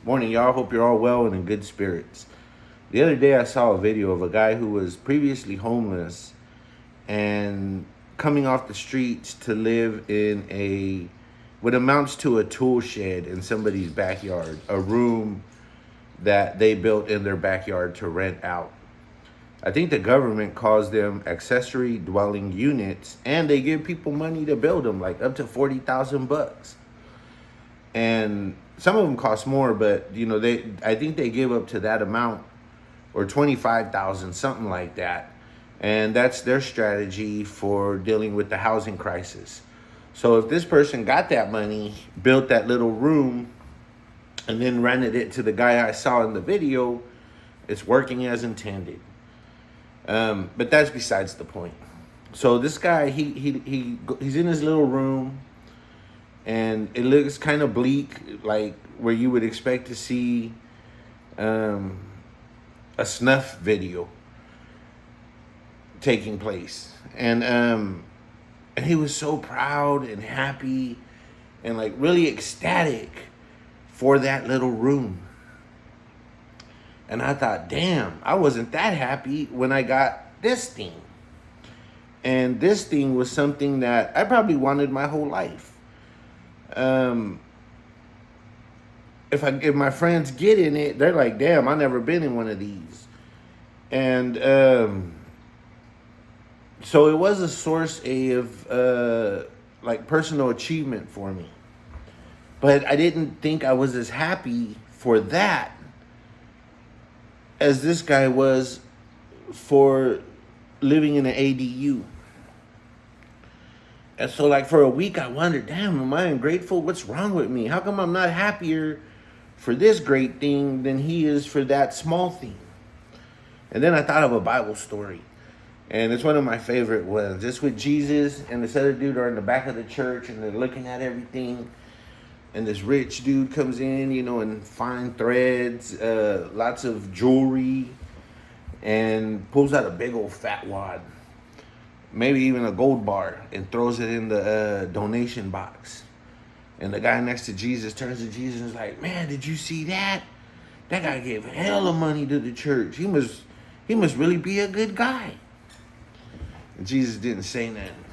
Morning, y'all. Hope you're all well and in good spirits. The other day, I saw a video of a guy who was previously homeless and coming off the streets to live in what amounts to a tool shed in somebody's backyard, a room that they built in their backyard to rent out. I think the government calls them accessory dwelling units, and they give people money to build them, like up to $40,000. And some of them cost more, but I think they give up to that amount, or 25,000, something like that. And that's their strategy for dealing with the housing crisis. So if this person got that money, built that little room, and then rented it to the guy I saw in the video, it's working as intended. But that's besides the point. So this guy, he's in his little room, and it looks kind of bleak, like where you would expect to see a snuff video taking place. And he was so proud and happy and like really ecstatic for that little room. And I thought, damn, I wasn't that happy when I got this thing. And this thing was something that I probably wanted my whole life. If my friends get in it, they're like, damn, I never been in one of these. And so it was a source of like personal achievement for me. But I didn't think I was as happy for that as this guy was for living in an ADU. And so like for a week I wondered, damn, am I ungrateful? What's wrong with me? How come I'm not happier for this great thing than he is for that small thing? And then I thought of a Bible story. And it's one of my favorite ones. It's with Jesus and this other dude are in the back of the church and they're looking at everything. And this rich dude comes in, in fine threads, lots of jewelry, and pulls out a big old fat wad, maybe even a gold bar, and throws it in the donation box. And the guy next to Jesus turns to Jesus and is like, man, did you see that? That guy gave hella money to the church. He must really be a good guy. And Jesus didn't say nothing.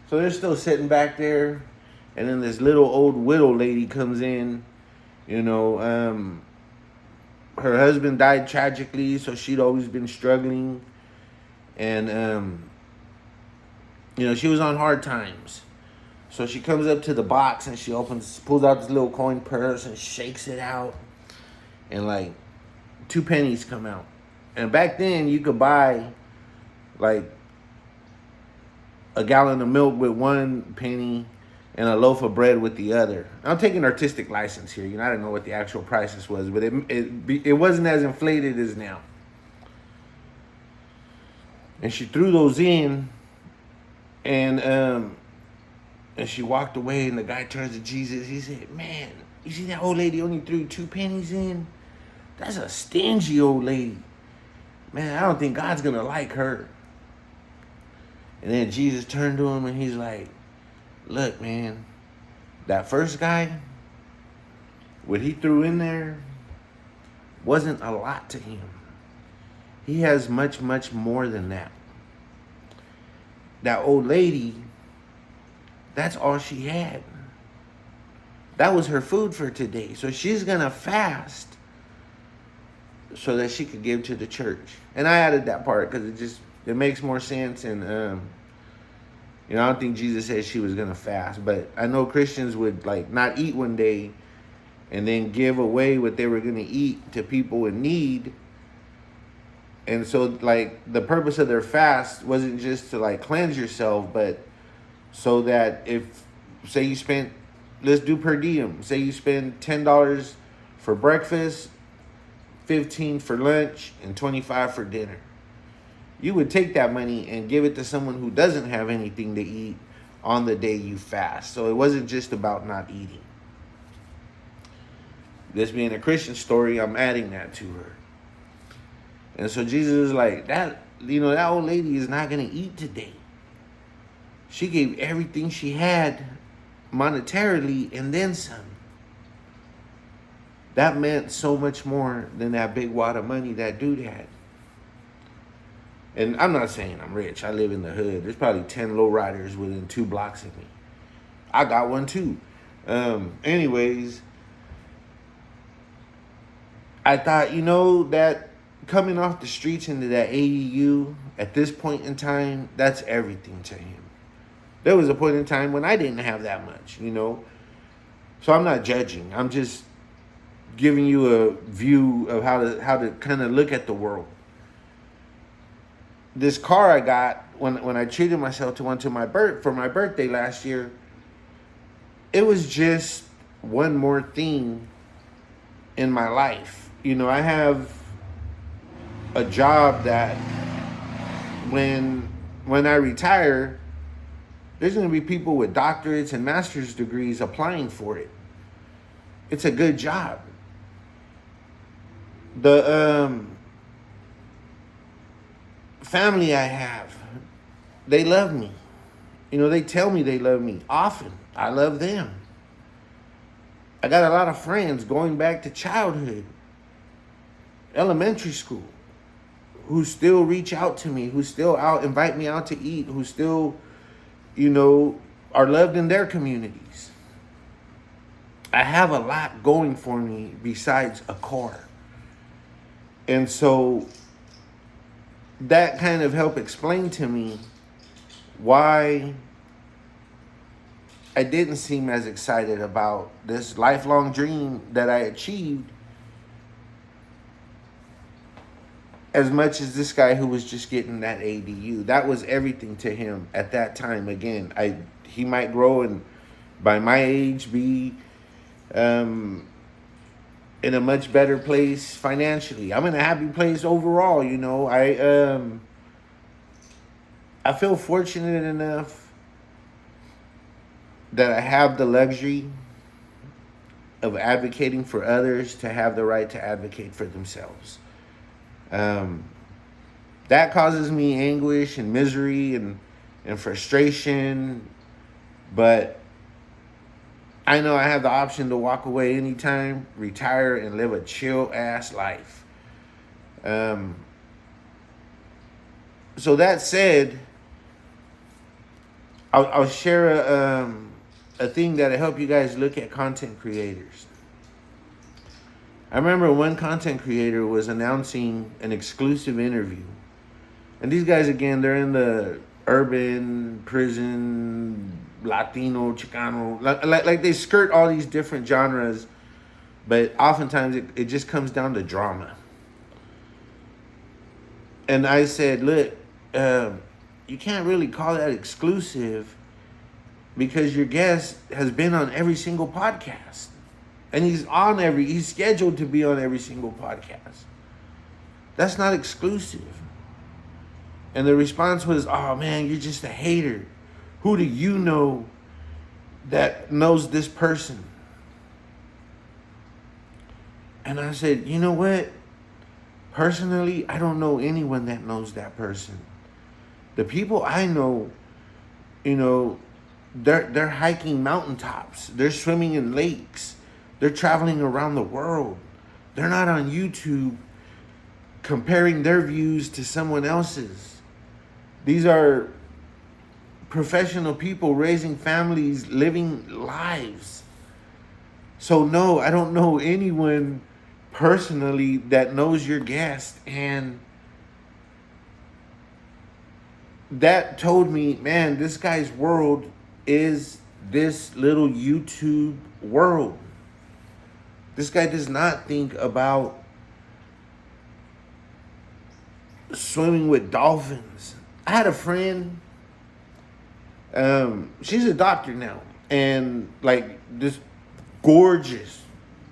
So they're still sitting back there. And then this little old widow lady comes in, her husband died tragically, so she'd always been struggling. And, she was on hard times. So she comes up to the box and she pulls out this little coin purse and shakes it out. And like 2 pennies come out. And back then you could buy like a gallon of milk with 1 penny and a loaf of bread with the other. I'm taking artistic license here. I don't know what the actual prices was, but it wasn't as inflated as now. And she threw those in, and she walked away, and the guy turns to Jesus. He said, man, you see that old lady only threw 2 pennies in? That's a stingy old lady. Man, I don't think God's going to like her. And then Jesus turned to him, and he's like, look, man, that first guy, what he threw in there wasn't a lot to him. He has much, much more than that. That old lady, that's all she had. That was her food for today. So she's going to fast so that she could give to the church. And I added that part because it makes more sense. And, I don't think Jesus said she was going to fast. But I know Christians would like not eat one day and then give away what they were going to eat to people in need. And so like the purpose of their fast wasn't just to like cleanse yourself, but so that if, say you spent, let's do per diem. Say you spend $10 for breakfast, $15 for lunch, and $25 for dinner. You would take that money and give it to someone who doesn't have anything to eat on the day you fast. So it wasn't just about not eating. This being a Christian story, I'm adding that to her. And so Jesus is like, that old lady is not going to eat today. She gave everything she had monetarily and then some. That meant so much more than that big wad of money that dude had. And I'm not saying I'm rich. I live in the hood. There's probably 10 lowriders within 2 blocks of me. I got one too. Anyways, I thought, that coming off the streets into that ADU at this point in time, that's everything to him. There was a point in time when I didn't have that much. So I'm not judging. I'm just giving you a view of how to kind of look at the world. This car I got when I treated myself to one for my birthday last year, it was just one more thing in my life. I have a job that when I retire, there's going to be people with doctorates and master's degrees applying for it. It's a good job. The family I have, they love me. They tell me they love me often. I love them. I got a lot of friends going back to childhood, elementary school, who still reach out to me, who still invite me out to eat, who still, are loved in their communities. I have a lot going for me besides a car. And so that kind of helped explain to me why I didn't seem as excited about this lifelong dream that I achieved as much as this guy who was just getting that ADU. That was everything to him at that time. Again, he might grow and by my age be in a much better place financially. I'm in a happy place overall. I feel fortunate enough that I have the luxury of advocating for others to have the right to advocate for themselves. That causes me anguish and misery and frustration, but I know I have the option to walk away anytime, retire, and live a chill ass life. So that said, I'll share a thing that'll help you guys look at content creators. I remember one content creator was announcing an exclusive interview. And these guys, again, they're in the urban, prison, Latino, Chicano, like they skirt all these different genres, but oftentimes it just comes down to drama. And I said, look, you can't really call that exclusive because your guest has been on every single podcast. And he's scheduled to be on every single podcast. That's not exclusive. And the response was, oh man, you're just a hater. Who do you know that knows this person? And I said, you know what? Personally, I don't know anyone that knows that person. The people I know, they're hiking mountaintops. They're swimming in lakes. They're traveling around the world. They're not on YouTube comparing their views to someone else's. These are professional people raising families, living lives. So no, I don't know anyone personally that knows your guest. And that told me, man, this guy's world is this little YouTube world. This guy does not think about swimming with dolphins. I had a friend, she's a doctor now, and like this gorgeous,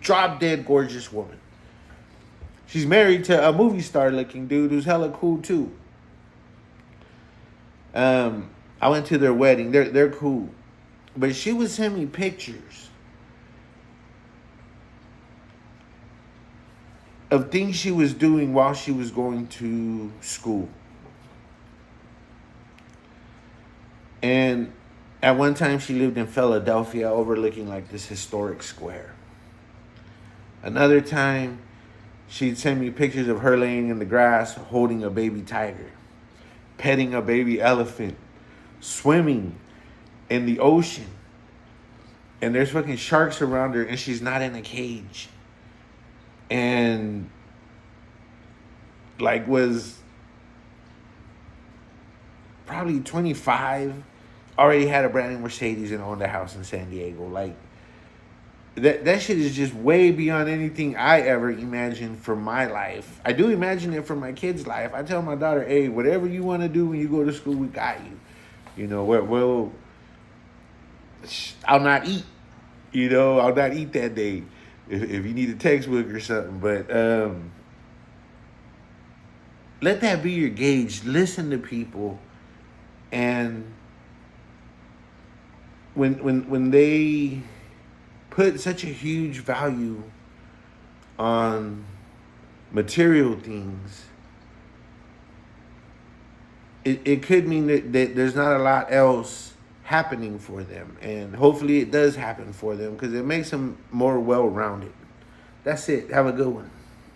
drop dead gorgeous woman. She's married to a movie star looking dude who's hella cool too. I went to their wedding. They're cool. But she would send me pictures of things she was doing while she was going to school. And at one time she lived in Philadelphia overlooking like this historic square. Another time, she'd send me pictures of her laying in the grass holding a baby tiger, petting a baby elephant, swimming in the ocean. And there's fucking sharks around her and she's not in a cage. And like was probably 25, already had a brand new Mercedes and owned a house in San Diego. Like that shit is just way beyond anything I ever imagined for my life. I do imagine it for my kids' life. I tell my daughter, hey, whatever you want to do when you go to school, we got you. You know, I'll not eat. You know, I'll not eat that day if you need a textbook or something. But let that be your gauge. Listen to people, and when they put such a huge value on material things, it could mean that there's not a lot else happening for them. And hopefully it does happen for them because it makes them more well-rounded. That's it. Have a good one.